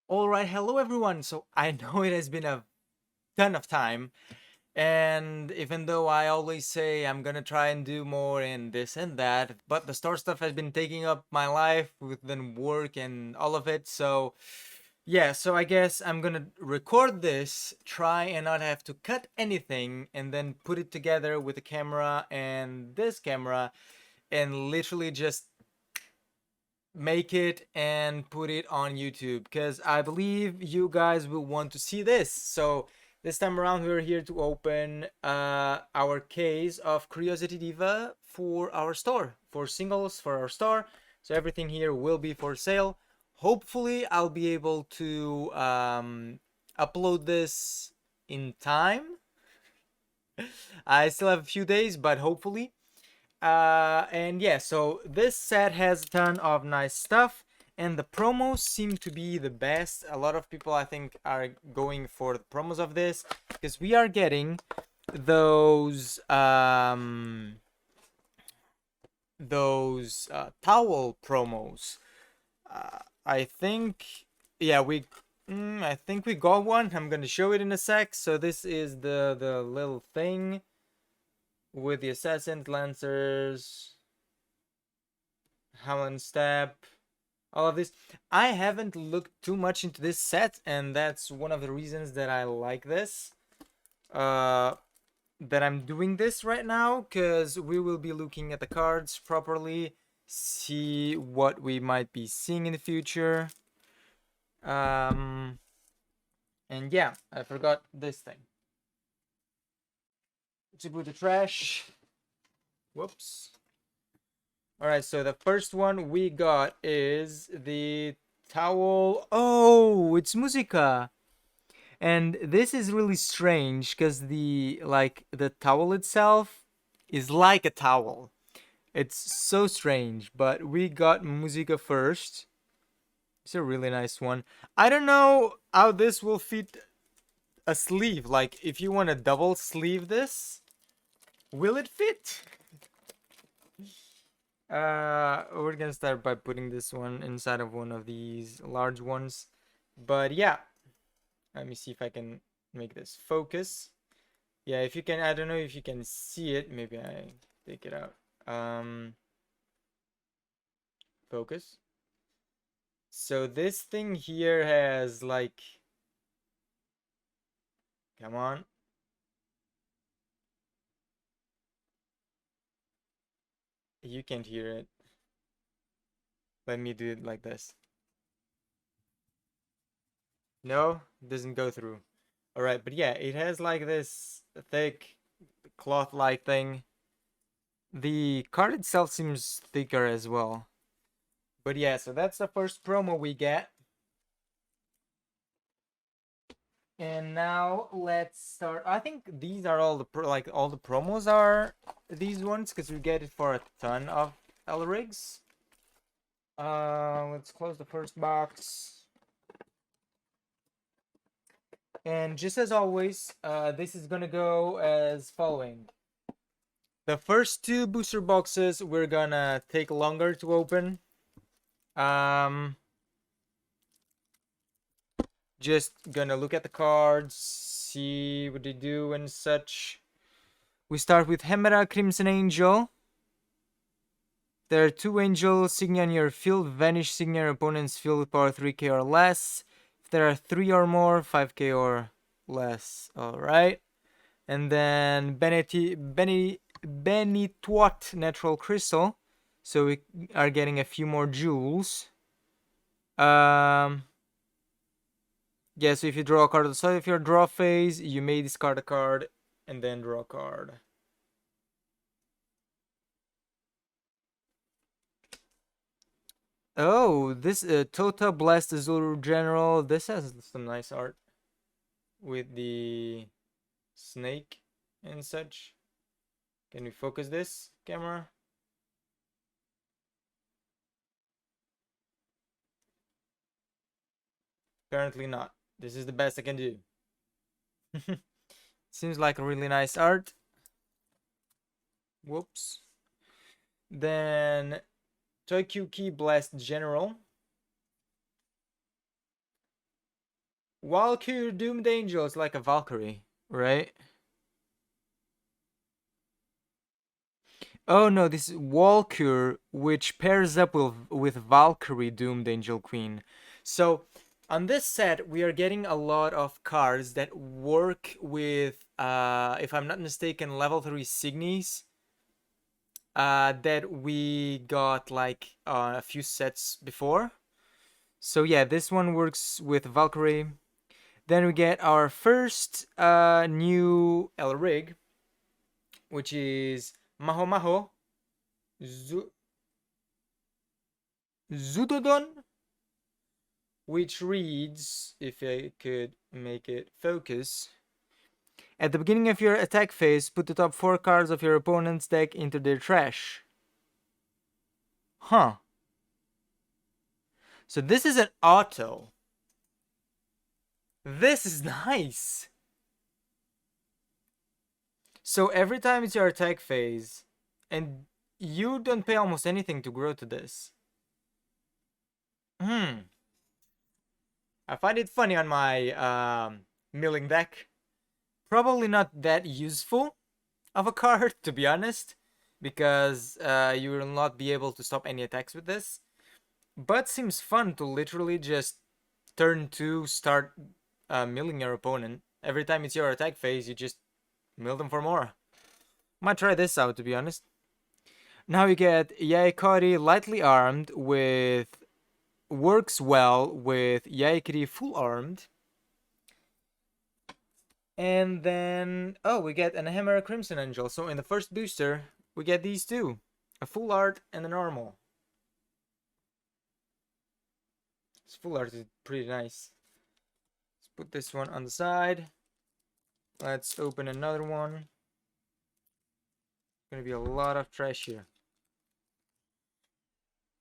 All right, hello everyone. So I know it has been a ton of time, and even though I always say I'm gonna try and do more and this and that, but the store stuff has been taking up my life with the work and all of it. So yeah, so I guess I'm gonna record this, try and not have to cut anything, and then put it together with the camera and this camera, and literally just make it and put it on YouTube because I believe you guys will want to see this. So this time around we're here to open our case of Curiosity Diva for our store, for singles for our store. So everything here will be for sale. Hopefully I'll be able to upload this in time. I still have a few days, but hopefully. And yeah, so this set has a ton of nice stuff, and the promos seem to be the best. A lot of people, I think, are going for the promos of this because we are getting those towel promos. I think, yeah, I think we got one. I'm gonna show it in a sec. So this is the little thing with the assassins, lancers, Howland Step, all of this. I haven't looked too much into this set, and that's one of the reasons that I like this. Uh, that I'm doing this right now, because we will be looking at the cards properly, see what we might be seeing in the future. Um, and yeah, I forgot this thing. To put the trash. Whoops. Alright, so the first one we got is the towel. Oh, it's Musica. And this is really strange because the towel itself is like a towel. It's so strange, but we got Musica first. It's a really nice one. I don't know how this will fit a sleeve. Like if you want to double sleeve this, will it fit? We're gonna start by putting this one inside of one of these large ones. But yeah, let me see if I can make this focus. Yeah, if you can, I don't know if you can see it. Maybe I take it out. Focus. So this thing here has like, come on. You can't hear it. Let me do it like this. No, it doesn't go through. All right, but yeah, it has like this thick cloth-like thing. The card itself seems thicker as well. But yeah, so that's the first promo we get. And now let's start. I think these are all the all the promos are these ones because we get it for a ton of Elrigs. Let's close the first box. And just as always, this is gonna go as following. The first two booster boxes we're gonna take longer to open. Um, just gonna look at the cards, see what they do and such. We start with Hemera Crimson Angel. There are two angels signia on your field, vanish signia on your opponent's field with power 3k or less. If there are 3 or more, 5k or less. Alright. And then Benituat Natural Crystal. So we are getting a few more jewels. Yeah, so if you draw a card at the start of your draw phase, you may discard a card and then draw a card. Oh, this Tota Blast Azul General. This has some nice art with the snake and such. Can we focus this camera? Apparently not. This is the best I can do. Seems like a really nice art. Whoops. Then Toykyuki Blast General. Valkyrie Doomed Angel is like a Valkyrie, right? Oh no, this is Walkure, which pairs up with Valkyrie Doomed Angel Queen. So on this set, we are getting a lot of cards that work with, if I'm not mistaken, level 3 Signies that we got like a few sets before. So yeah, this one works with Valkyrie. Then we get our first new Elrig, which is Maho Maho Zudodon, which reads, if I could make it focus, at the beginning of your attack phase, put the top 4 cards of your opponent's deck into their trash. Huh. So this is an auto. This is nice. So every time it's your attack phase, and you don't pay almost anything to grow to this. I find it funny on my milling deck. Probably not that useful of a card, to be honest, because you will not be able to stop any attacks with this. But seems fun to literally just turn 2 start milling your opponent. Every time it's your attack phase, you just mill them for more. Might try this out, to be honest. Now you get Yaikari lightly armed with... works well with Yaikari full armed. And then... oh, we get an Hammer Crimson Angel. So in the first booster, we get these two. A full art and a normal. This full art is pretty nice. Let's put this one on the side. Let's open another one. Gonna be a lot of trash here.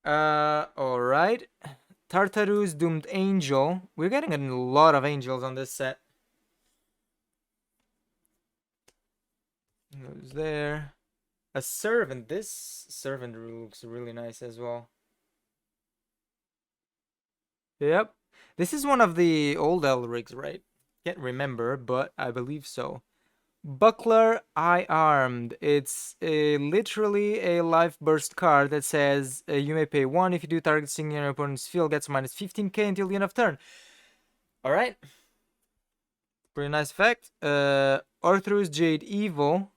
Alright. Tartarus Doomed Angel. We're getting a lot of angels on this set. Goes there. A servant. This servant looks really nice as well. Yep. This is one of the old Elrics, right? Can't remember, but I believe so. Buckler Eye Armed. It's literally a life burst card that says you may pay 1 if you do targeting your opponent's field gets minus 15k until the end of turn. Alright. Pretty nice effect. Arthur's Jade Evil.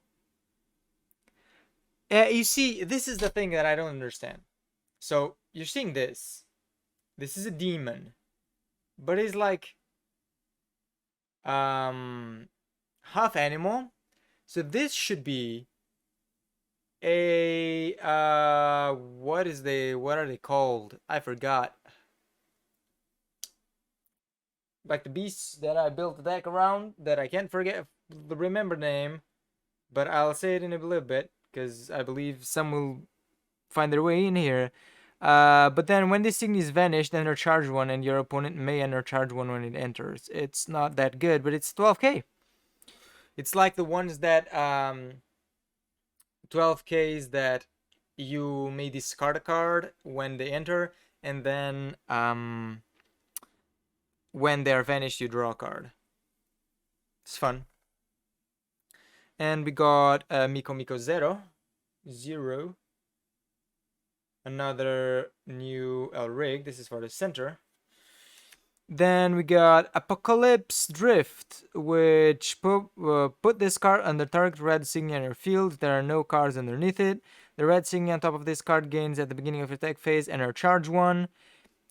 You see, this is the thing that I don't understand. So, you're seeing this. This is a demon. But it's like... half animal. So this should be a what are they called? I forgot. Like the beasts that I built the deck around that I can't remember the name, but I'll say it in a little bit because I believe some will find their way in here. But then when this Signy is vanished, enter charge 1, and your opponent may enter charge 1 when it enters. It's not that good, but it's 12k. It's like the ones that 12Ks that you may discard a card when they enter, and then when they're vanished, you draw a card. It's fun. And we got Miko Miko Zero. Another new Elrig. This is for the center. Then we got Apocalypse Drift, which put this card under target red signia in your field. There are no cards underneath it. The red signia on top of this card gains at the beginning of your attack phase and charge 1.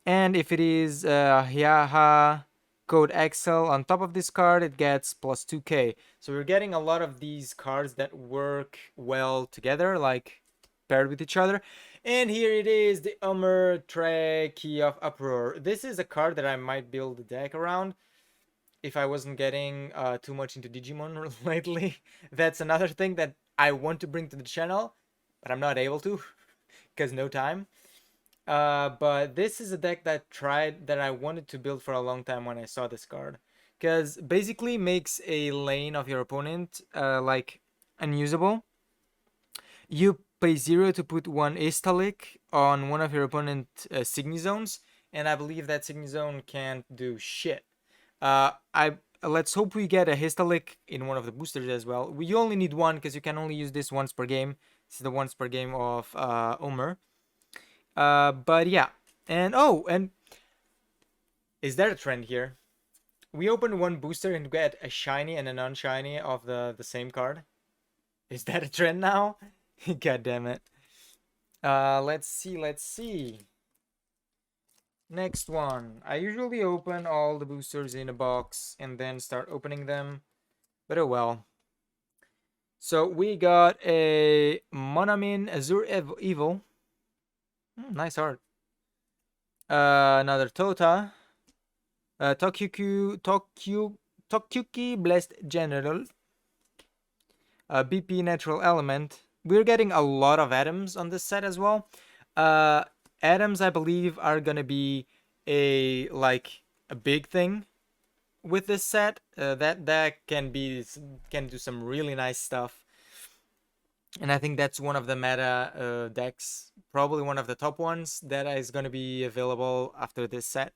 And if it is Hyaha code Excel on top of this card, it gets plus 2k. So we're getting a lot of these cards that work well together, like paired with each other. And here it is, the Ummer Tre Key of Uproar. This is a card that I might build a deck around if I wasn't getting too much into Digimon lately. That's another thing that I want to bring to the channel, but I'm not able to because no time. But this is a deck that I wanted to build for a long time when I saw this card. Because basically makes a lane of your opponent like unusable. You pay 0 to put 1 Istalic on one of your opponent Signy zones, and I believe that Signy zone can't do shit. I Let's hope we get a Histalic in one of the boosters as well. We only need one because you can only use this once per game. This is the once per game of Omer. But yeah, and is there a trend here? We open one booster and get a shiny and a non-shiny of the same card. Is that a trend now? God damn it. Let's see. Next one. I usually open all the boosters in a box and then start opening them. But oh well. So we got a Monamin Azure Evil. Nice art. Another Tota. Tokyuki Blessed General. BP Natural Element. We're getting a lot of atoms on this set as well. Atoms, I believe, are gonna be a big thing with this set. That can do some really nice stuff, and I think that's one of the meta decks, probably one of the top ones that is gonna be available after this set.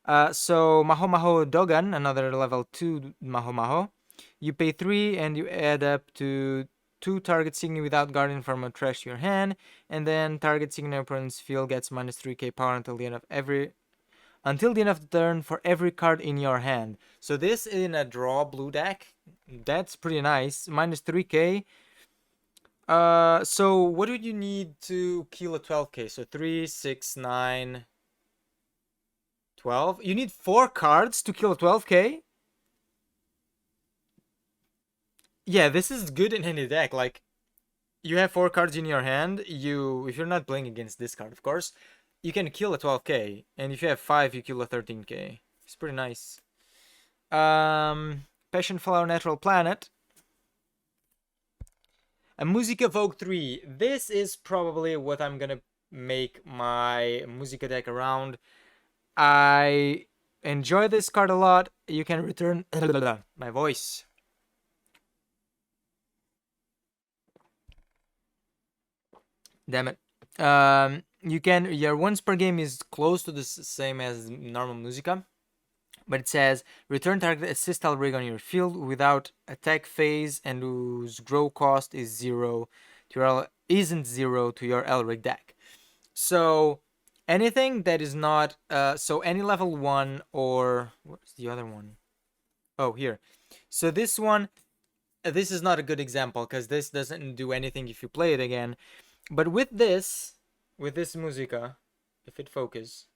So Maho Maho Dogan, another level 2 Maho Maho. You pay 3 and you add up to 2 target Signy without Guardian from a trash to your hand, and then target Signy opponent's field gets minus 3k power until the end of the turn for every card in your hand. So this in a draw blue deck, that's pretty nice. Minus 3k. So what would you need to kill a 12k? So 3, 6, 9, 12. You need 4 cards to kill a 12k? Yeah, this is good in any deck. Like, you have 4 cards in your hand. If you're not playing against this card, of course, you can kill a 12k. And if you have 5, you kill a 13k. It's pretty nice. Passion Flower Natural Planet. A Musica Vogue 3. This is probably what I'm gonna make my Musica deck around. I enjoy this card a lot. You can return my voice. Damn it. Your once per game is close to the same as normal Musica, but it says return target assist rig on your field without attack phase and whose grow cost is 0 to your isn't 0 to your Elric deck. So anything that is not so any level 1 or what's the other one? Oh, here. So this one, this is not a good example because this doesn't do anything if you play it again. But with this Musica, if it focus,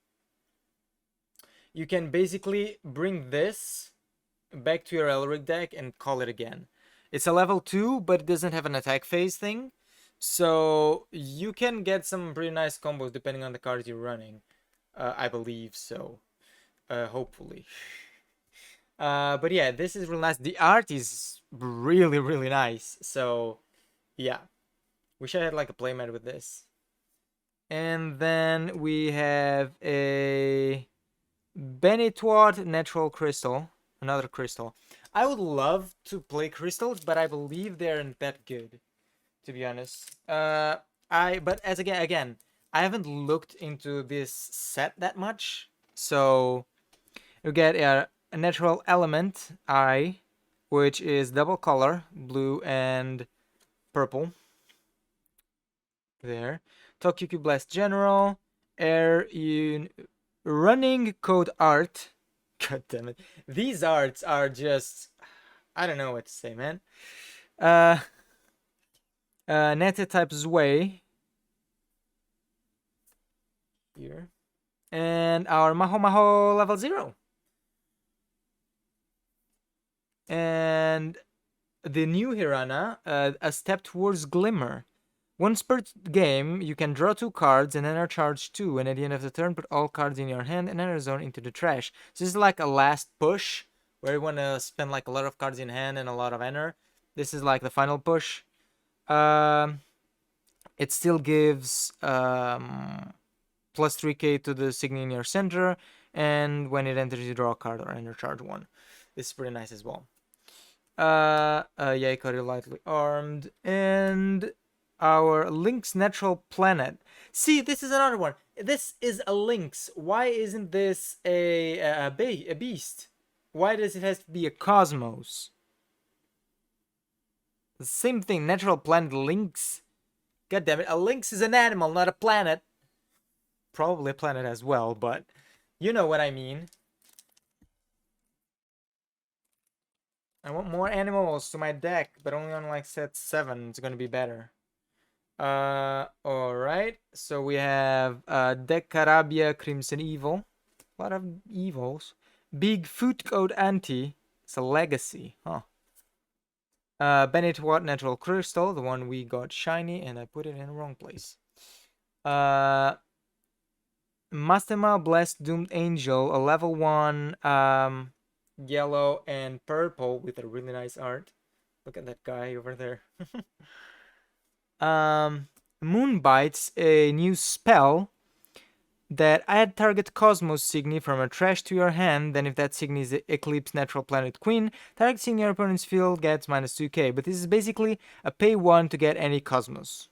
you can basically bring this back to your Elric deck and call it again. It's a level 2, but it doesn't have an attack phase thing. So you can get some pretty nice combos depending on the cards you're running. I believe so. Hopefully. But yeah, this is real nice. The art is really, really nice. So yeah. Wish I had like a playmat with this. And then we have a Benetwad Natural Crystal. Another crystal. I would love to play crystals, but I believe they aren't that good, to be honest. But again, I haven't looked into this set that much. So you get a natural element I, which is double color, blue and purple. There. Tokyuki Blast General. Running Code Art. God damn it. These arts are just... I don't know what to say, man. Neta type Zway. Here. And our Maho Maho level 0. And the new Hirana, A Step Towards Glimmer. Once per game, you can draw 2 cards and enter charge 2, and at the end of the turn, put all cards in your hand and enter zone into the trash. So this is like a last push, where you want to spend like a lot of cards in hand and a lot of enter. This is like the final push. It still gives plus 3k to the Signy in your center, and when it enters, you draw a card or enter charge 1. This is pretty nice as well. Yaikari Lightly Armed, and our Lynx Natural Planet. See, this is another one. This is a Lynx. Why isn't this a beast? Why does it have to be a Cosmos? The same thing, natural planet lynx. God damn it, a lynx is an animal, not a planet. Probably a planet as well, but you know what I mean. I want more animals to my deck, but only on like set 7. It's gonna be better. Alright. So we have Deck Carabia Crimson Evil. A lot of evils. Big Food Code Anti. It's a legacy, huh? Bennett Watt Natural Crystal, the one we got shiny, and I put it in the wrong place. Mastema Blessed Doomed Angel, a level 1 yellow and purple with a really nice art. Look at that guy over there. Moonbite's a new spell that add target Cosmos Signy from a trash to your hand. Then if that Signy is Eclipse Natural Planet Queen, target Signy in your opponent's field gets minus 2k. But this is basically a pay 1 to get any Cosmos.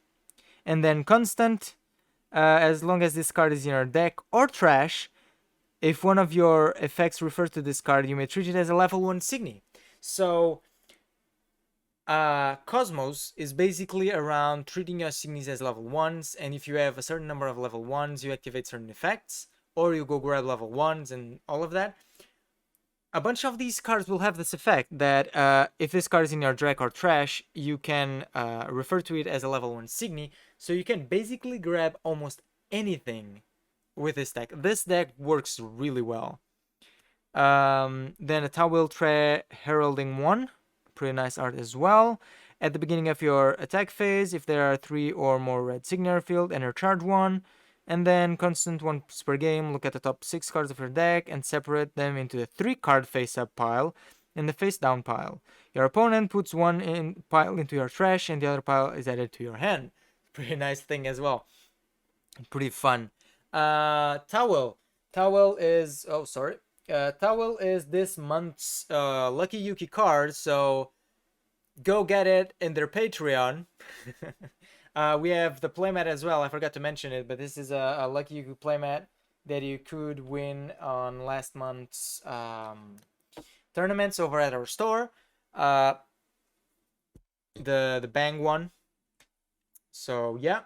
And then constant, as long as this card is in your deck or trash, if one of your effects refers to this card, you may treat it as a level 1 Signy. So Cosmos is basically around treating your Signies as level 1s, and if you have a certain number of level 1s, you activate certain effects, or you go grab level 1s and all of that. A bunch of these cards will have this effect that if this card is in your deck or trash, you can refer to it as a level 1 Signy, so you can basically grab almost anything with this deck. This deck works really well. Then a Towel Heralding 1. Pretty nice art as well. At the beginning of your attack phase, if there are 3 or more red Signar field, enter charge 1. And then constant once per game, look at the top 6 cards of your deck and separate them into the 3 card face up pile and the face down pile. Your opponent puts one pile into your trash and the other pile is added to your hand. Pretty nice thing as well. Pretty fun. Towel. Towel is... Oh, sorry. Towel is this month's Lucky Yuki card, so go get it in their Patreon. We have the playmat as well. I forgot to mention it, but this is a Lucky Yuki playmat that you could win on last month's tournaments over at our store. The Bang one. So yeah.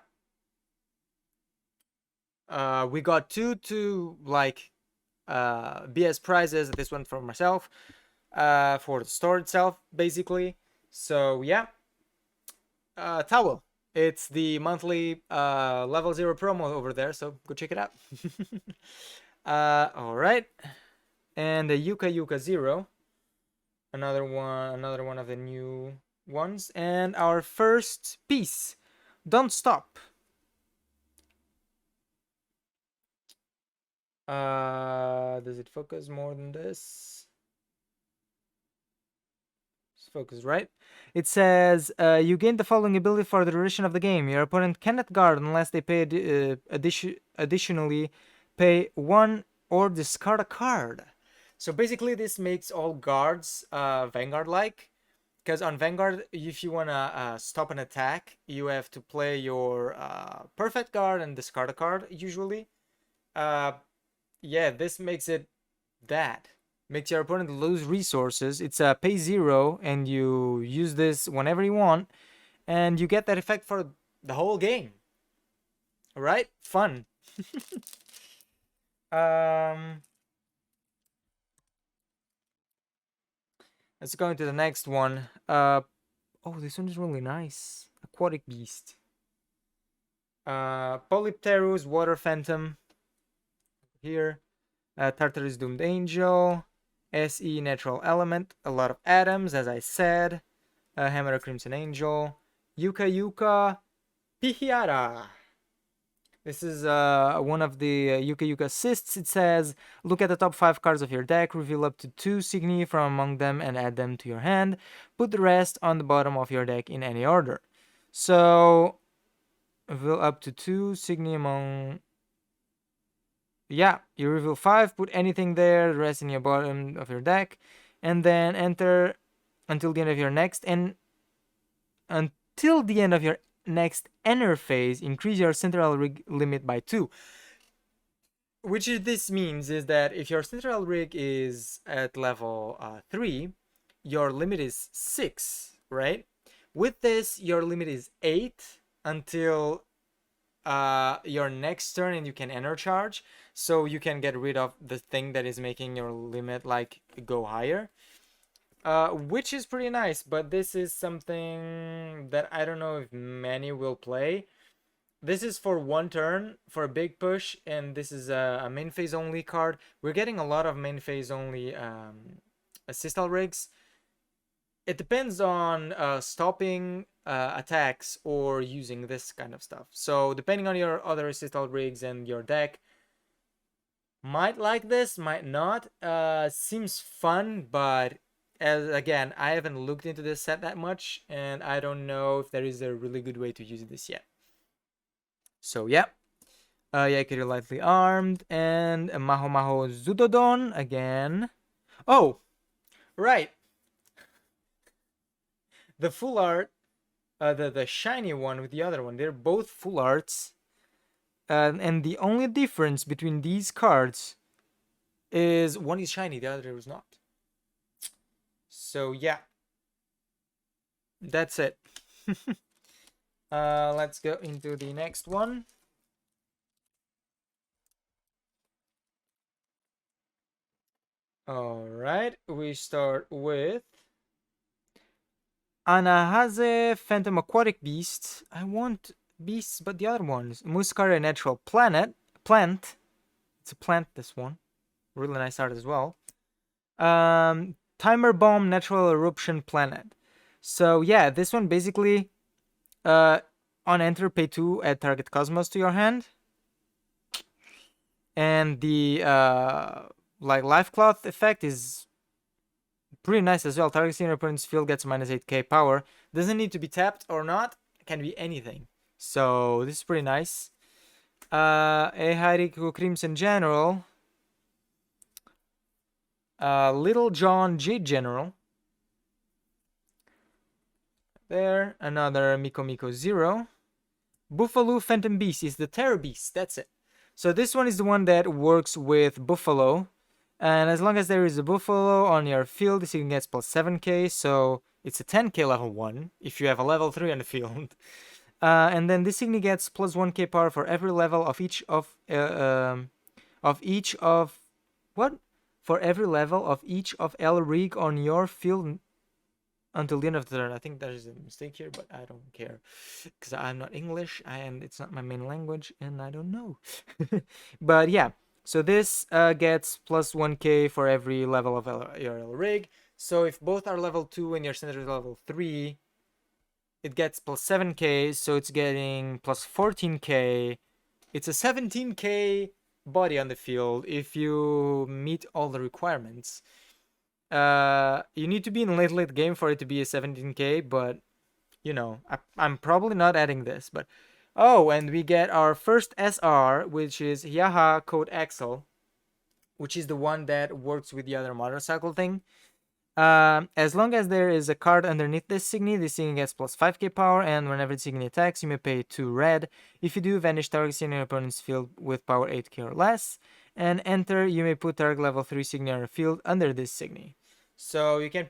We got two like BS prizes. This one for myself, for the store itself, basically. So yeah, Towel. It's the monthly level 0 promo over there, so go check it out. All right, and the Yuka Yuka 0, another one of the new ones, and our first piece, Don't Stop. Does it focus more than this? It's focused, right? It says, you gain the following ability for the duration of the game. Your opponent cannot guard unless they pay additionally pay 1 or discard a card. So basically this makes all guards Vanguard-like. Because on Vanguard, if you want to stop an attack, you have to play your perfect guard and discard a card, usually. Yeah, this makes it that. Makes your opponent lose resources. It's a pay 0, and you use this whenever you want, and you get that effect for the whole game. Alright? Fun. Let's go into the next one. Oh, this one is really nice. Aquatic Beast. Polypterus, Water Phantom. Here. Tartarus Doomed Angel. SE Natural Element. A lot of atoms, as I said. Hammer Crimson Angel. Yuka Yuka. Pihiara. This is one of the Yuka Yuka assists. It says, look at the top 5 cards of your deck, reveal up to 2 Signy from among them and add them to your hand. Put the rest on the bottom of your deck in any order. So, reveal up to 2 Signy among... Yeah, you reveal 5, put anything there, the rest in your bottom of your deck, and then enter until the end of your next... And until the end of your next enter phase, increase your central rig limit by 2. which this means is that if your central rig is at level 3, your limit is 6, right? With this, your limit is 8 until your next turn, and you can enter charge, so you can get rid of the thing that is making your limit like go higher, which is pretty nice. But this is something that I don't know if many will play. This is for one turn for a big push, and this is a main phase only card. We're getting a lot of main phase only assistal rigs. It depends on stopping attacks or using this kind of stuff. So depending on your other assistal rigs and your deck, might like this, might not. Seems fun, but again, I haven't looked into this set that much, and I don't know if there is a really good way to use this yet. So yeah. Yaikiri lightly armed, and Maho Maho Zudodon again. Oh, right. The full art, the shiny one with the other one, they're both full arts. And the only difference between these cards is one is shiny, the other is not. So yeah, that's it. Let's go into the next one. All right, we start with Anahaze Phantom Aquatic Beast. I want beasts, but the other ones. Muscara Natural Plant. It's a plant, this one. Really nice art as well. Timer Bomb Natural Eruption Planet. So yeah, this one basically on enter, pay 2, add target Cosmos to your hand. And the like Life Cloth effect is pretty nice as well. Targeting your opponent's field gets minus 8k power. Doesn't need to be tapped or not. It can be anything. So this is pretty nice. Ehariku Crimson General. Little John Jade General. There. Another Miko Miko 0. Buffalo Phantom Beast is the Terror Beast. That's it. So this one is the one that works with Buffalo. And as long as there is a Buffalo on your field, this thing gets plus 7k. So it's a 10k level 1 if you have a level 3 on the field. And then this thing gets plus 1k power for every level of each of what? For every level of each of L rig on your field until the end of the turn. I think there is a mistake here, but I don't care because I'm not English and it's not my main language and I don't know. But yeah, so this gets plus 1k for every level of your L rig. So if both are level 2 and your center is level 3, it gets plus 7k, so it's getting plus 14k. It's a 17k body on the field if you meet all the requirements. You need to be in late game for it to be a 17k, but you know, I'm probably not adding this. But oh, and we get our first SR, which is Yaha Code Axel, which is the one that works with the other motorcycle thing. As long as there is a card underneath this signy gets plus 5k power, and whenever the signy attacks, you may pay 2 red. If you do, vanish target signy in your opponent's field with power 8k or less, and enter, you may put target level 3 signy on your field under this signy. So you can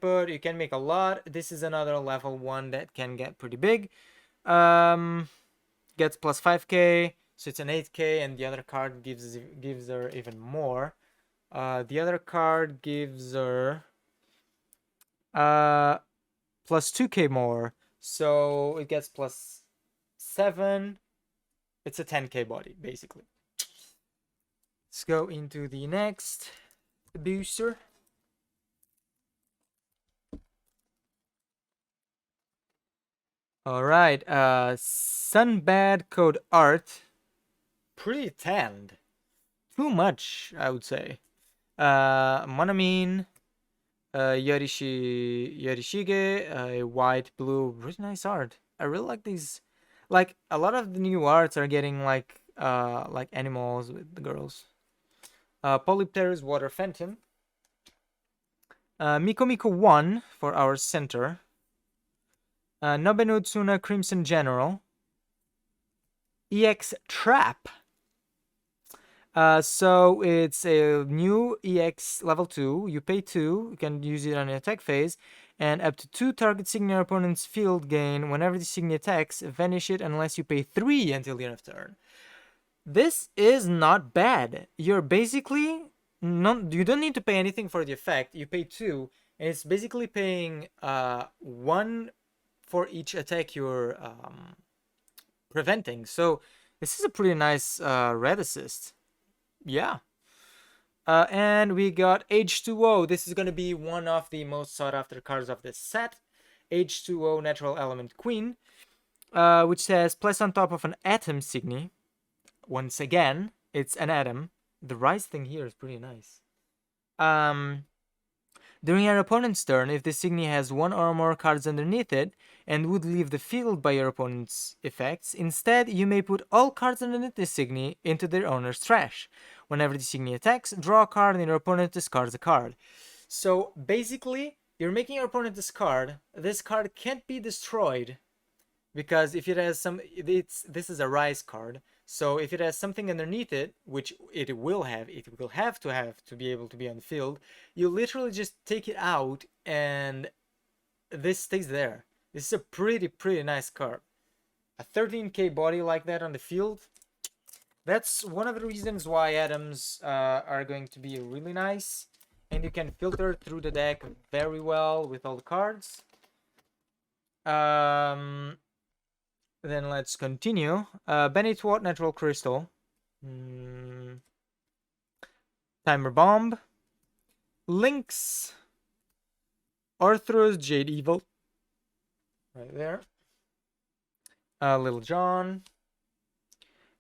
make a lot. This is another level 1 that can get pretty big. Gets plus 5k, so it's an 8k, and the other card gives her even more. The other card gives her plus 2k more, so it gets plus 7. It's a 10k body basically. Let's go into the next booster. All right, Sunbad Code Art, pretty tanned, too much I would say. Monomin, Yorishige, white, blue, really nice art. I really like these. Like a lot of the new arts are getting like animals with the girls. Polypterus Water Phantom. Miko Miko 1 for our center. Nobenu Tsuna Crimson General. EX Trap. So it's a new EX level 2. You pay 2. You can use it on your attack phase. And up to 2 target sign your opponent's field gain. Whenever the sign attacks, vanish it unless you pay 3 until the end of turn. This is not bad. You're basically... you don't need to pay anything for the effect. You pay 2. And it's basically paying 1 for each attack you're preventing. So this is a pretty nice red assist. Yeah. And we got H2O. This is going to be one of the most sought after cards of this set. H2O Natural Element Queen, which says place on top of an atom signy. Once again, it's an atom. The rise thing here is pretty nice. During your opponent's turn, if the signy has 1 or more cards underneath it and would leave the field by your opponent's effects, instead you may put all cards underneath the signy into their owner's trash. Whenever the signy attacks, draw a card and your opponent discards a card. So basically, you're making your opponent discard. This card can't be destroyed because if it has some, this is a rise card. So if it has something underneath it, which it will have to be able to be on the field, you literally just take it out and this stays there. This is a pretty nice card. A 13k body like that on the field, that's one of the reasons why atoms are going to be really nice. And you can filter through the deck very well with all the cards. Then let's continue. Bennett Watt Natural Crystal. Timer Bomb. Lynx. Arthur's Jade Evil. Right there. Little John.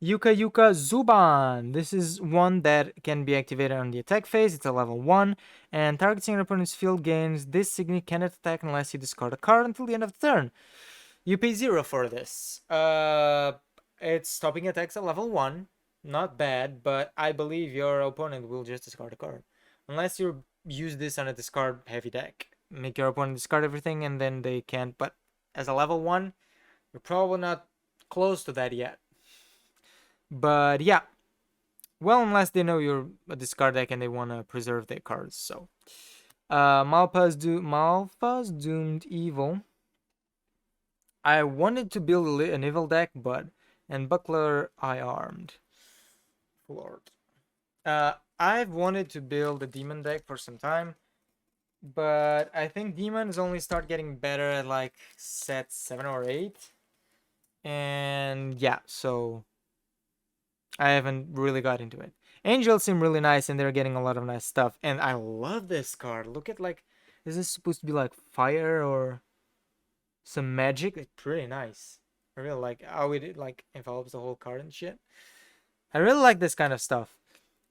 Yuka Yuka Zuban. This is one that can be activated on the attack phase. It's a level 1. And targeting your opponent's field gains. This signy cannot attack unless you discard a card until the end of the turn. You pay 0 for this. It's stopping attacks at level 1. Not bad, but I believe your opponent will just discard a card. Unless you use this on a discard heavy deck. Make your opponent discard everything and then they can't. But as a level 1, you're probably not close to that yet. But yeah. Well, unless they know you're a discard deck and they want to preserve their cards. So, Malpa's Doomed Evil. I wanted to build an evil deck, and Buckler I armed. Lord. I've wanted to build a demon deck for some time, but I think demons only start getting better at like set 7 or 8. And yeah, so I haven't really got into it. Angels seem really nice and they're getting a lot of nice stuff. And I love this card. Look at like, is this supposed to be like fire or some magic? It's pretty nice. I really like how it like envelops the whole card and shit. I really like this kind of stuff.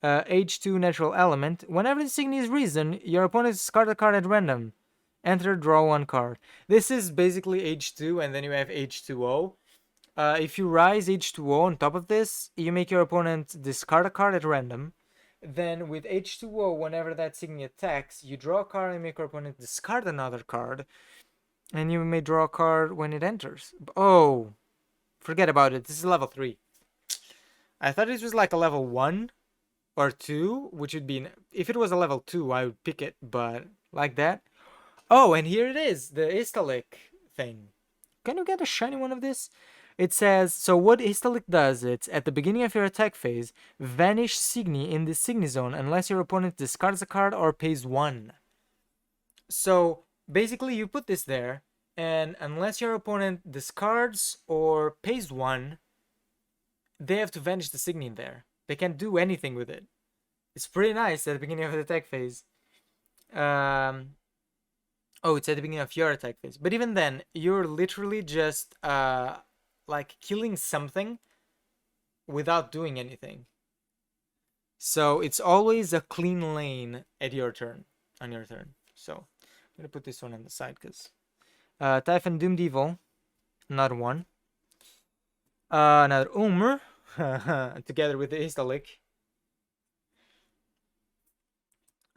H2 Natural Element. Whenever the signy is risen, your opponent discard a card at random. Enter, draw 1 card. This is basically H2 and then you have H2O. If you rise H2O on top of this, you make your opponent discard a card at random. Then with H2O, whenever that signy attacks, you draw a card and make your opponent discard another card. And you may draw a card when it enters. Oh, forget about it. This is level 3. I thought this was like a level 1 or 2, which would be... If it was a level 2, I would pick it, but like that. Oh, and here it is, the Istalic thing. Can you get a shiny one of this? It says, so what Istalic does, it's at the beginning of your attack phase, vanish Signy in the Signy zone unless your opponent discards a card or pays 1. So basically you put this there, and unless your opponent discards or pays 1, they have to vanish the Signy in there. They can't do anything with it. It's pretty nice at the beginning of the attack phase. Oh, it's at the beginning of your attack phase. But even then, you're literally just like killing something without doing anything. So it's always a clean lane at your turn, on your turn. So I'm gonna put this one on the side because Typhon Doomed Evil, another one. Another Umr, together with the Istalic.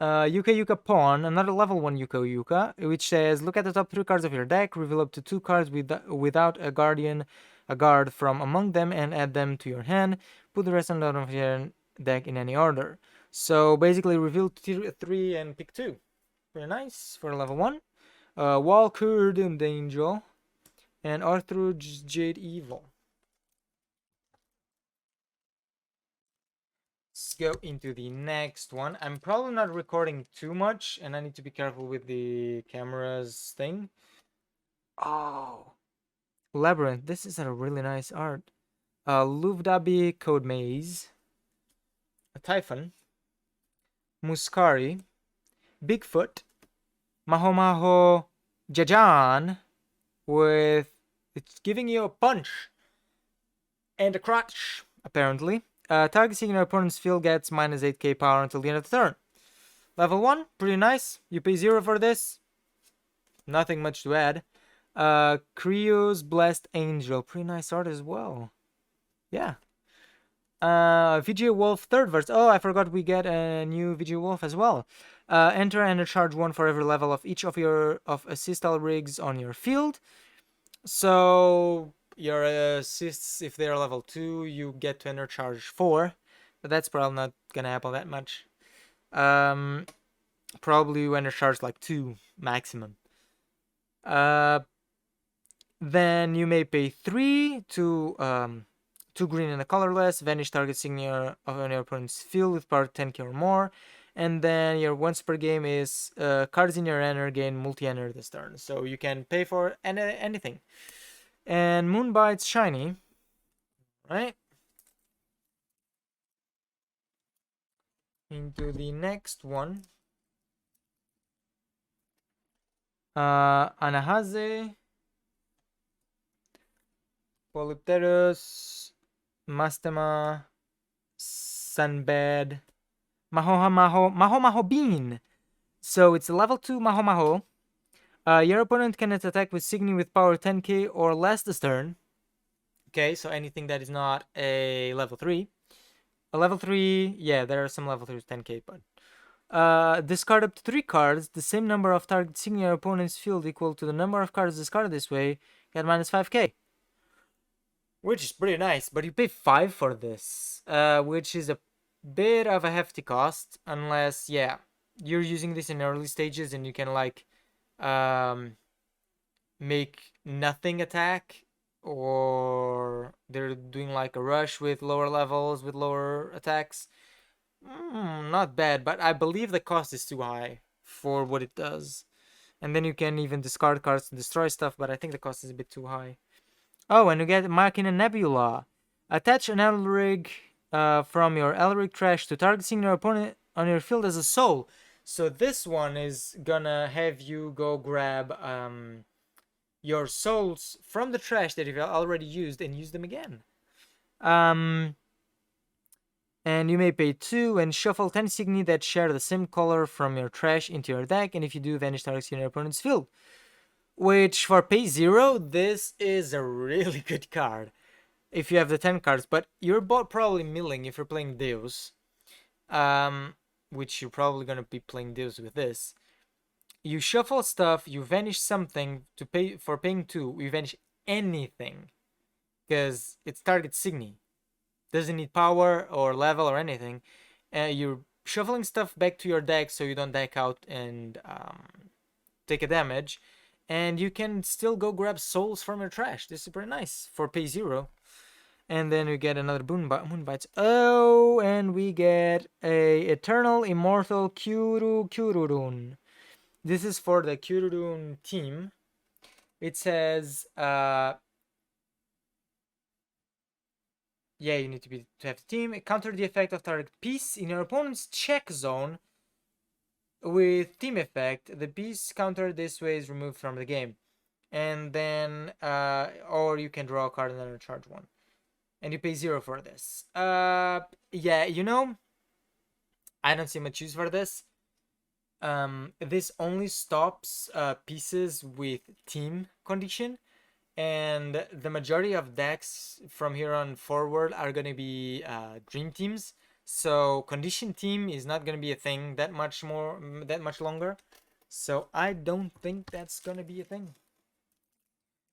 Yuka Yuka Pawn, another level 1 Yuka Yuka, which says, look at the top 3 cards of your deck, reveal up to 2 cards without a guard from among them, and add them to your hand. Put the rest on the bottom of your hand. deck in any order. So basically reveal 3 and pick 2. Very nice for level 1. Walker Doomed Angel and Arthur Jade Evil. Let's go into the next one. I'm probably not recording too much, and I need to be careful with the cameras thing. Oh, Labyrinth. This is a really nice art. Luvdabi Code Maze, a Typhon, Muscari, Bigfoot, Maho Jajan, with it's giving you a punch and a crutch, apparently. Targeting your opponent's field gets minus 8k power until the end of the turn. Level 1, pretty nice. You pay 0 for this. Nothing much to add. Creo's Blessed Angel, pretty nice art as well. Yeah. VG Wolf third verse. Oh, I forgot we get a new VG Wolf as well. Enter and charge 1 for every level of each of your assist rigs on your field. So your assists, if they're level 2, you get to enter charge 4. But that's probably not gonna happen that much. Probably you enter charge like 2 maximum. Then you may pay 3 to 2 green and a colorless, vanish target signature on your opponent's field with power 10k or more, and then your once per game is cards in your enter gain multi-enter this turn, so you can pay for anything. And Moonbite's shiny, right? Into the next one. Anahaze, Polypterus, Mastema, Sunbed, Maho Bean. So it's a level 2 Maho. Your opponent can attack with Signy with power 10k or less this turn. Okay, so anything that is not a level 3. A level 3, yeah, there are some level 3s 10k, but discard up to 3 cards, the same number of target Signy your opponent's field equal to the number of cards discarded this way, get minus 5k. Which is pretty nice, but you pay 5 for this, which is a bit of a hefty cost, unless, yeah, you're using this in early stages and you can, like, make nothing attack, or they're doing, like, a rush with lower levels, with lower attacks. Not bad, but I believe the cost is too high for what it does. And then you can even discard cards to destroy stuff, but I think the cost is a bit too high. Oh, and you get Machina Nebula. Attach an Elrig from your Elrig trash to targeting your opponent on your field as a soul. So this one is gonna have you go grab your souls from the trash that you've already used and use them again. And you may pay 2 and shuffle 10 Signy that share the same color from your trash into your deck, and if you do, vanish targets in your opponent's field. Which, for pay 0, this is a really good card. If you have the 10 cards, but you're probably milling if you're playing Deus. Which you're probably gonna be playing Deus with this. You shuffle stuff, you vanish something to pay for paying 2, you vanish anything. Because it's target Signy. Doesn't need power or level or anything. You're shuffling stuff back to your deck so you don't deck out and take a damage. And you can still go grab souls from your trash. This is pretty nice for pay 0. And then we get another Moonbites. Oh, and we get a Eternal Immortal Kururun. This is for the Kururun team. It says, yeah, you need to have the team. Counter the effect of target piece in your opponent's check zone with team effect. The piece countered this way is removed from the game. And then, or you can draw a card and then charge 1. And you pay 0 for this. Yeah, you know, I don't see much use for this. This only stops pieces with team condition. And the majority of decks from here on forward are going to be dream teams. So condition team is not going to be a thing that much longer. So I don't think that's going to be a thing.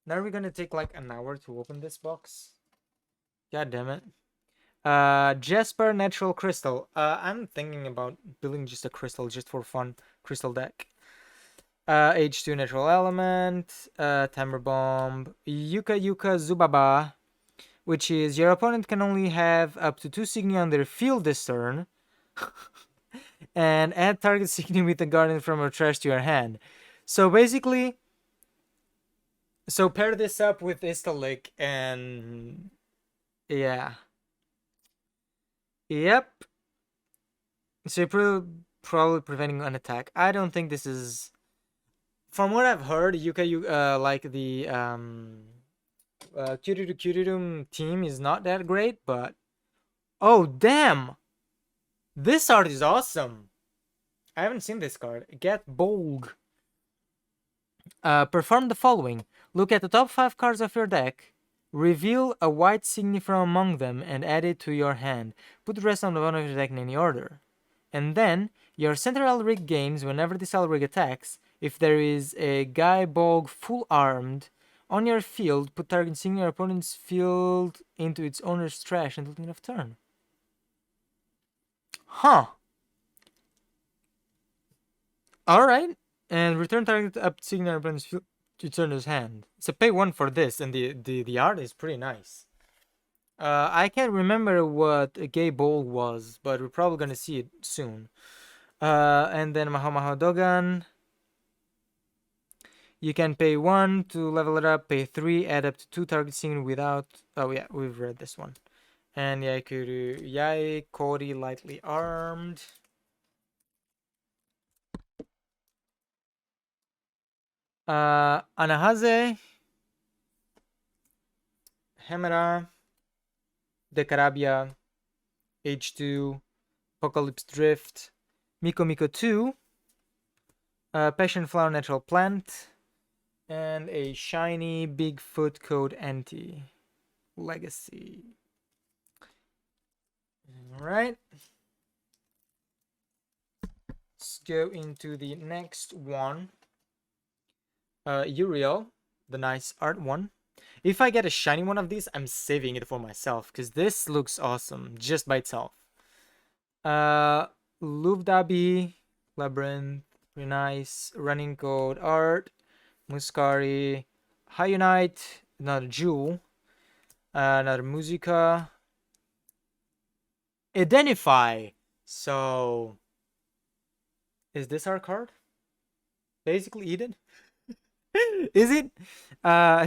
Now we're going to take like an hour to open this box. God damn it. Jasper Natural Crystal. I'm thinking about building just a crystal just for fun. Crystal deck. H2 Natural Element. Timer Bomb. Yuka Yuka Zubaba. Which is your opponent can only have up to 2 Signy on their field this turn. And add target Signy with a Guardian from your trash to your hand. So basically, so pair this up with Istalik and yeah. Yep. So you're probably preventing an attack. I don't think this is. From what I've heard, you like the Kyurem team is not that great, but oh damn, this art is awesome. I haven't seen this card. Get Bolg. Perform the following. Look at the top 5 cards of your deck. Reveal a white Signy from among them and add it to your hand. Put the rest on the bottom of your deck in any order. And then, your center Elric gains whenever this Elric attacks. If there is a Guy Bolg full armed on your field, put target Signy your opponent's field into its owner's trash until the end of turn. Huh. Alright. And return target up Signy your opponent's field to turn his hand. So pay 1 for this, and the art is pretty nice. I can't remember what a Gay Bowl was, but we're probably gonna see it soon. And then Maho Dogan. You can pay 1 to level it up, pay 3, add up to 2 target Signy without. Oh yeah, we've read this one. And Yaikuru Yai Kori lightly armed. Anahaze, Hemera, Decarabia, H2, Apocalypse Drift, Miko Miko 2, Passion Flower Natural Plant, and a shiny Bigfoot Code Anti Legacy. Alright. Let's go into the next one. Uriel, the nice art one. If I get a shiny one of these, I'm saving it for myself, because this looks awesome just by itself. Luvdabi, Labyrinth, very nice. Running Code art, Muscari, Hyunite, another Jewel, another Musica, Identify. So, is this our card? Basically, Eden? Is it?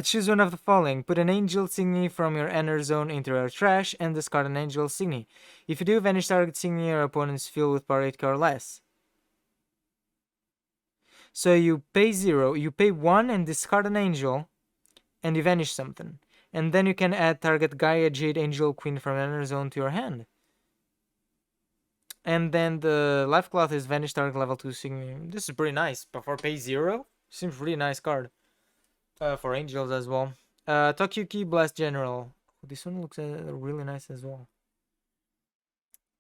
Choose one of the following. Put an Angel Signy from your Ender Zone into your trash and discard an Angel Signy. If you do, vanish target Signy your opponent's field with power 8 or less. So you pay 0, you pay 1 and discard an Angel, and you vanish something. And then you can add target Gaia Jade Angel Queen from Ender Zone to your hand. And then the Life Cloth is vanish target level 2 Signy. This is pretty nice, but for pay 0? Seems really nice card. For angels as well. Tokyuki Blast General. This one looks really nice as well.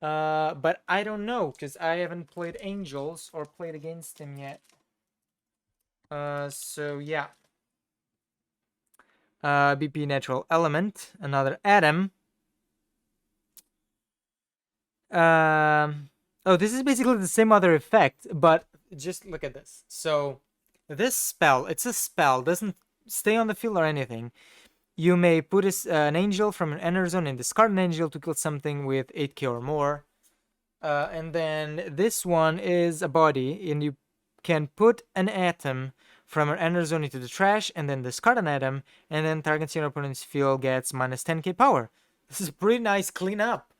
But I don't know, because I haven't played angels or played against them yet. So yeah. BP Natural Element. Another Atom. Oh, this is basically the same other effect, but just look at this. So this spell, it's a spell, doesn't stay on the field or anything. You may put an angel from an Ender Zone and discard an angel to kill something with 8k or more. And then this one is a body, and you can put an atom from an Ender Zone into the trash and then discard an atom, and then target your opponent's field gets minus 10k power. This is a pretty nice cleanup.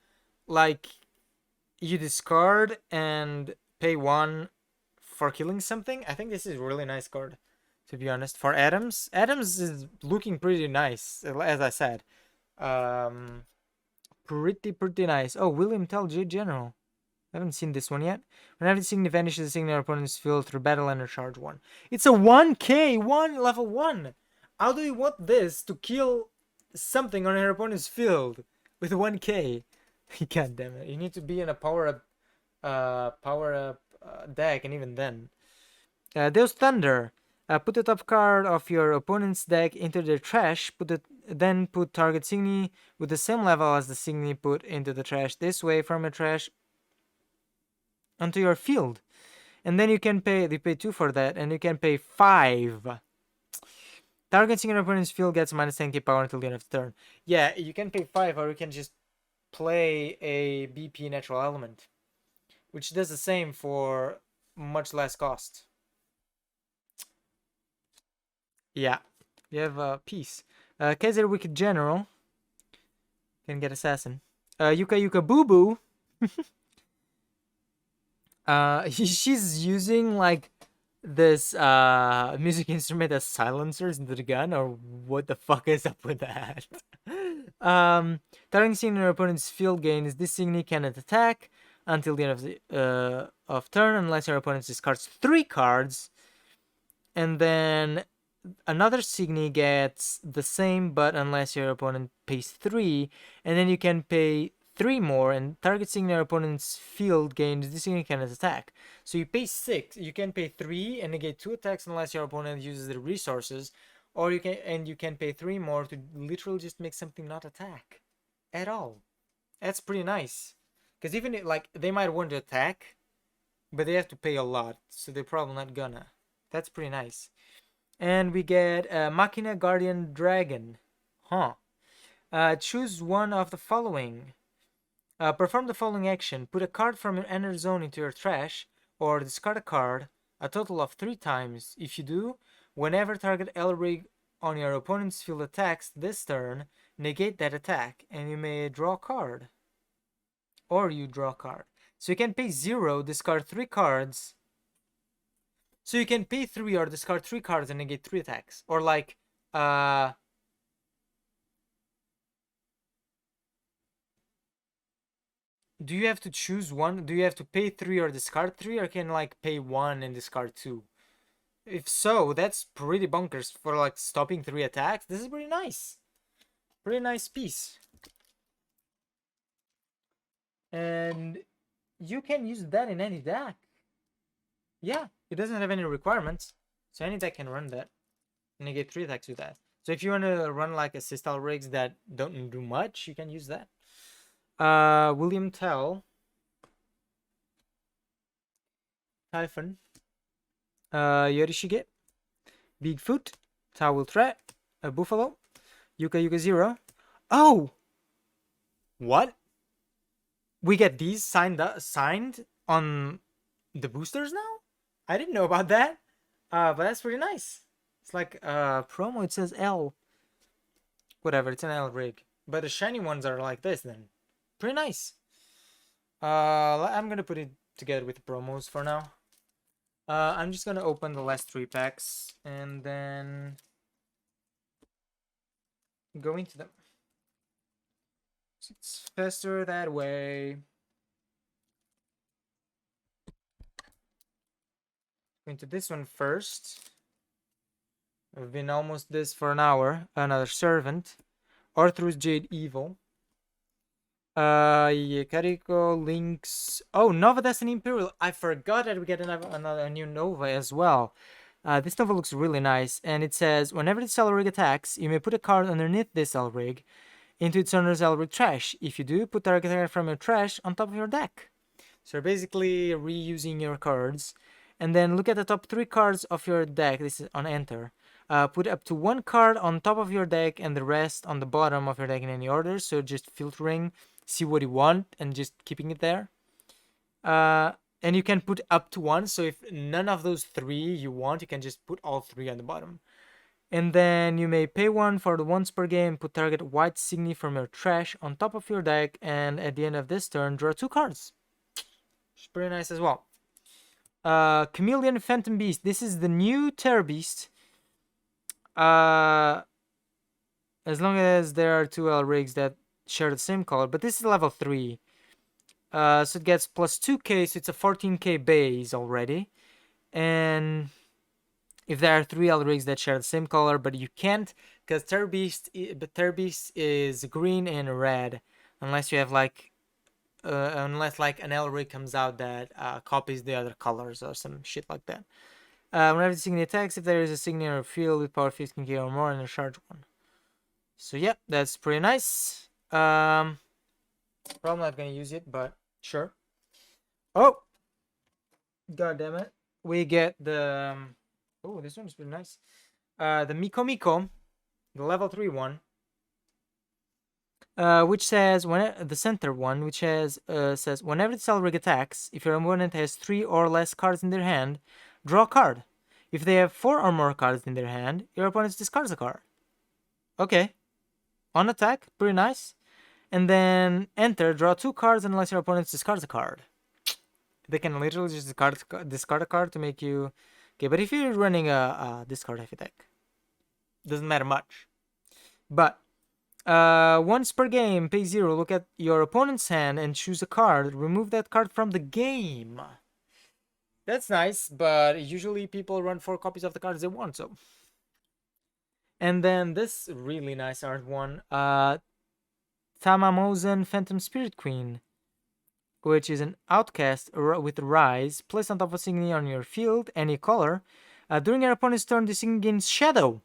Like, you discard and pay 1 for killing something. I think this is a really nice card, to be honest. For Adams is looking pretty nice, as I said. Pretty nice. Oh, William Tell J General. I haven't seen this one yet. Whenever the Signy vanishes, the Signy opponent's field through battle and charge 1. It's a 1k, level 1. How do you want this to kill something on your opponent's field with 1k? God damn it. You need to be in a power up deck, and even then. Deus Thunder. Put the top card of your opponent's deck into their trash. Put then put target Signy with the same level as the Signy put into the trash this way from your trash onto your field. And then you pay 2 for that, and you can pay 5. Targeting your opponent's field gets minus 10k power until the end of the turn. Yeah, you can pay 5, or you can just play a BP natural element, which does the same for much less cost. Yeah, you have peace. Kaiser Wicked General can get assassin. Yuka Yuka Boo Boo. She's using like this music instrument as silencers into the gun, or what the fuck is up with that? Targeting your opponent's field gains, this Signy cannot attack until the end of the turn unless your opponent discards 3 cards, and then another Signy gets the same, but unless your opponent pays 3, and then you can pay 3 more, and targeting your opponent's field gains, this Signy cannot attack. So you pay 6, you can pay 3 and negate 2 attacks unless your opponent uses the resources, or you can pay 3 more to literally just make something not attack at all. That's pretty nice. Because even like they might want to attack, but they have to pay a lot, so they're probably not gonna. That's pretty nice. And we get Machina Guardian Dragon. Choose one of the following. Perform the following action. Put a card from your ender zone into your trash, or discard a card a total of 3 times. If you do, whenever target Elrig on your opponent's field attacks this turn, negate that attack, and you may draw a card. Or you draw a card. So you can pay 0, discard 3 cards. So you can pay 3 or discard 3 cards and negate 3 attacks. Or like, do you have to choose one? Do you have to pay 3 or discard 3, or can like pay 1 and discard 2? If so, that's pretty bonkers for like stopping 3 attacks. This is pretty nice. Pretty nice piece. And you can use that in any deck. Yeah, it doesn't have any requirements, so any deck can run that. Negate 3 attacks with that. So if you want to run like assist-style rigs that don't do much, you can use that. William Tell. Typhon. Yorishige. Bigfoot. Towel Threat. A Buffalo. Yuka Yuka 0. Oh! What? We get these signed on the boosters now? I didn't know about that. But that's pretty nice. It's like promo, it says L. Whatever, it's an L rig. But the shiny ones are like this then. Pretty nice. I'm gonna put it together with the promos for now. I'm just gonna open the last 3 packs and then go into them. It's faster that way. Go into this one first. I've been almost this for an hour. Another Servant. Arthur's Jade Evil. Kariko, Lynx. Oh, Nova Destiny Imperial. I forgot that we get a new Nova as well. This Nova looks really nice, and it says, whenever this Elrig attacks, you may put a card underneath this Elrig into its owner's Elrig trash. If you do, put target card from your trash on top of your deck. So you're basically reusing your cards. And then look at the top 3 cards of your deck. This is on Enter. Put up to 1 card on top of your deck and the rest on the bottom of your deck in any order. So just filtering, see what you want and just keeping it there. And you can put up to 1. So if none of those 3 you want, you can just put all 3 on the bottom. And then you may pay 1 for the once per game, put target white Signy from your trash on top of your deck, and at the end of this turn, draw 2 cards. It's pretty nice as well. Chameleon Phantom Beast. This is the new Terror Beast. As long as there are 2 L rigs that share the same color, but this is level 3. So it gets plus 2k, so it's a 14k base already. And if there are 3 L rigs that share the same color, but you can't, because Terror Beast is green and red, unless you have like, unless like an L rig comes out that copies the other colors or some shit like that. Whenever the Signy attacks, if there is a Signy or field with power 15k or more, and a charge 1. So yeah, that's pretty nice. Probably not gonna use it, but sure. Oh, god damn it! We get the oh, this one's pretty nice. The Miko Miko, the level 3 one, which says when the center one, which says whenever the Cell Rig attacks, if your opponent has 3 or less cards in their hand, draw a card. If they have 4 or more cards in their hand, your opponent discards a card. Okay, on attack, pretty nice. And then enter, draw 2 cards unless your opponent discards a card. They can literally just discard a card to make you. Okay, but if you're running a discard heavy deck, doesn't matter much. But once per game, pay 0. Look at your opponent's hand and choose a card. Remove that card from the game. That's nice, but usually people run 4 copies of the cards they want, so. And then this really nice art one, Tamamozen Phantom Spirit Queen, which is an outcast with Rise, placed on top of a signy on your field, any color. During your opponent's turn, this signy gains Shadow.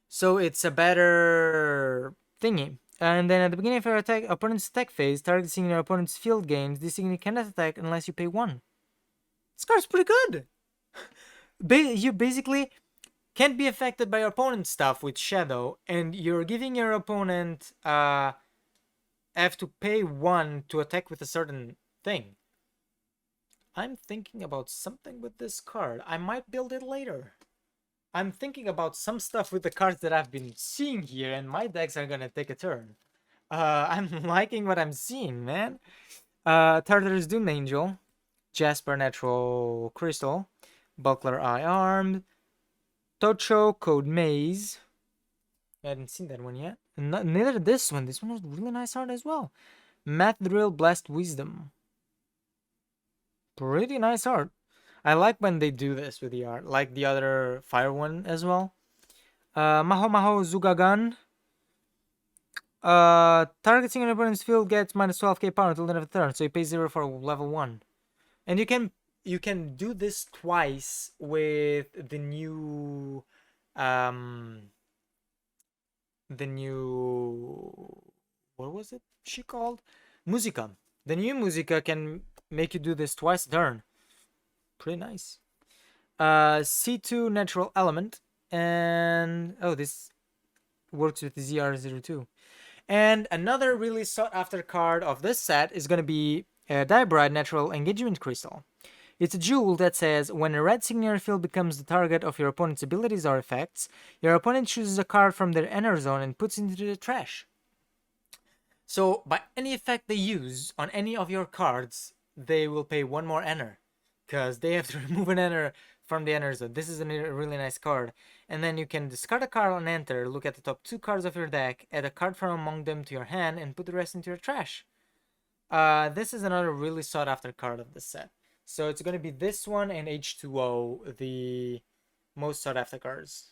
So it's a better thingy. And then at the beginning of your opponent's attack phase, targeting your opponent's field gains, this signy cannot attack unless you pay 1. This card's pretty good. You basically can't be affected by your opponent's stuff with Shadow, and you're giving your opponent have to pay 1 to attack with a certain thing. I'm thinking about something with this card. I might build it later. I'm thinking about some stuff with the cards that I've been seeing here, and my decks are gonna take a turn. I'm liking what I'm seeing, man. Tartarus Doom Angel, Jasper Natural Crystal, Buckler Eye Armed, Tocho Code Maze. I hadn't seen that one yet. Neither this one. This one was really nice art as well. Math Drill Blast Wisdom. Pretty nice art. I like when they do this with the art, like the other fire one as well. Maho Maho Zugagan. Targeting an opponent's field gets minus 12k power until the end of the turn, so you pay 0 for level 1. And you can do this twice with the new what was it she called? Musica. The new Musica can make you do this twice a turn. Pretty nice. C2 Natural Element, and oh, this works with ZR02. And another really sought after card of this set is going to be Dibride Natural Engagement Crystal. It's a jewel that says, when a red signature field becomes the target of your opponent's abilities or effects, your opponent chooses a card from their inner zone and puts it into the trash. So, by any effect they use on any of your cards, they will pay 1 more enter, because they have to remove an enter from the enter zone. This is a really nice card. And then you can discard a card on enter, look at the top 2 cards of your deck, add a card from among them to your hand, and put the rest into your trash. This is another really sought after card of the set. So it's going to be this one and H2O, the most sought after cards.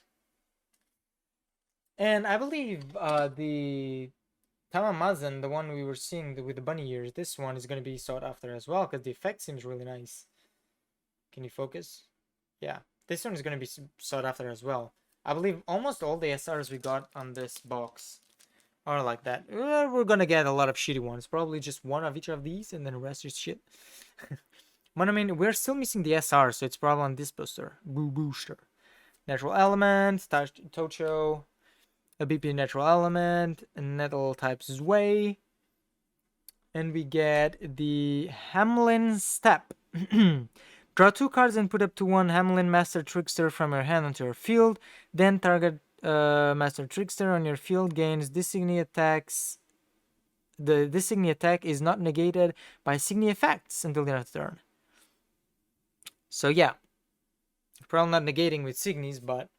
And I believe the Tamamazen, the one we were seeing with the bunny ears, this one is going to be sought after as well, because the effect seems really nice. Can you focus? Yeah, this one is going to be sought after as well. I believe almost all the SRs we got on this box are like that. We're going to get a lot of shitty ones. Probably just 1 of each of these, and then the rest is shit. But I mean, we're still missing the SR, so it's probably on this booster. Natural Element, Tocho, a BP Natural Element, a Nettle type Zway. And we get the Hamlin Step. Draw 2 cards and put up to 1 Hamlin Master Trickster from your hand onto your field. Then target Master Trickster on your field gains Dissigny attacks. The Dissigny attack is not negated by Signy effects until the end of the turn. So yeah, probably not negating with Signies, but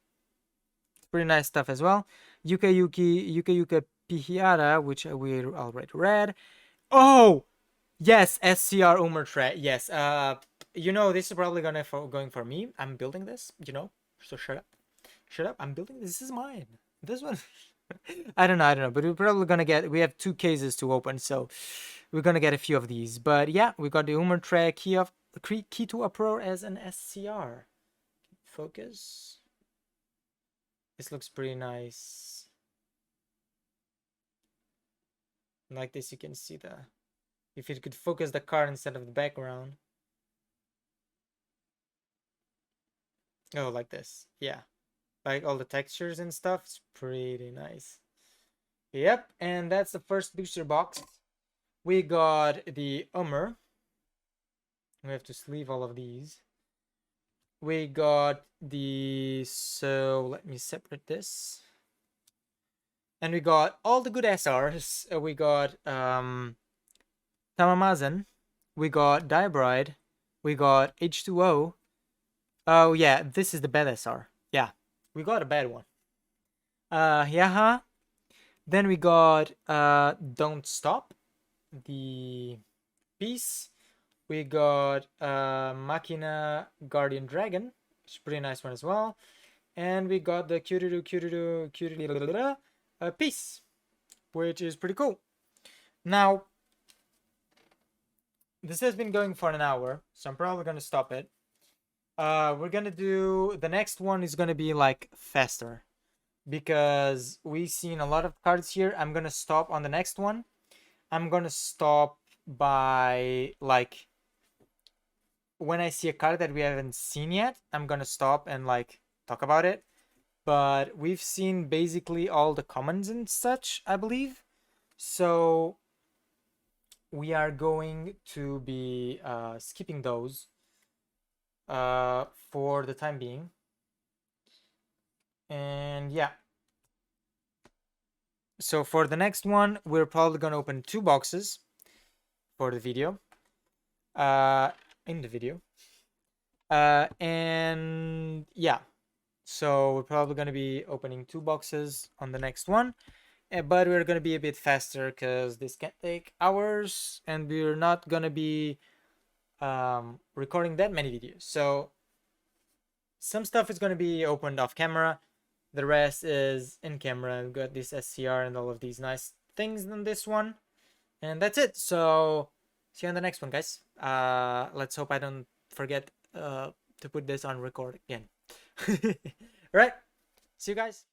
pretty nice stuff as well. Yuka Pihiara, which we already read. Oh, yes, SCR Umertre. Yes, you know, this is probably going for me. I'm building this, you know, so shut up. Shut up, I'm building this. This is mine. This one, I don't know, but we're probably gonna get, we have 2 cases to open, so we're gonna get a few of these. But yeah, we got the Umertre Key to Uproar as an SCR. Focus. This looks pretty nice. Like this, you can see if it could focus the car instead of the background. Oh, like this. Yeah. Like all the textures and stuff. It's pretty nice. Yep, and that's the first booster box. We got the Ummer. We have to sleeve all of these. We got the... So, let me separate this. And we got all the good SRs. We got Tamamazan. We got Dibride. We got H2O. Oh, yeah, this is the bad SR. Yeah, we got a bad one. Yaha. Then we got Don't Stop, the piece. We got Machina Guardian Dragon, which is a pretty nice one as well. And we got the Kyururu piece, which is pretty cool. Now, this has been going for an hour, so I'm probably gonna stop it. We're gonna do the next one is gonna be like faster, because we've seen a lot of cards here. I'm gonna stop on the next one. I'm gonna stop by like when I see a card that we haven't seen yet. I'm gonna stop and like talk about it. But we've seen basically all the commons and such, I believe. So we are going to be skipping those for the time being. And yeah. So for the next one, we're probably going to open 2 boxes for the video. In the video. And yeah. So we're probably going to be opening 2 boxes on the next one. But we're going to be a bit faster because this can take hours. And we're not going to be recording that many videos. So some stuff is going to be opened off camera. The rest is in camera. We've got this SCR and all of these nice things in this one. And that's it. So see you on the next one, guys. Let's hope I don't forget to put this on record again. All right. See you guys.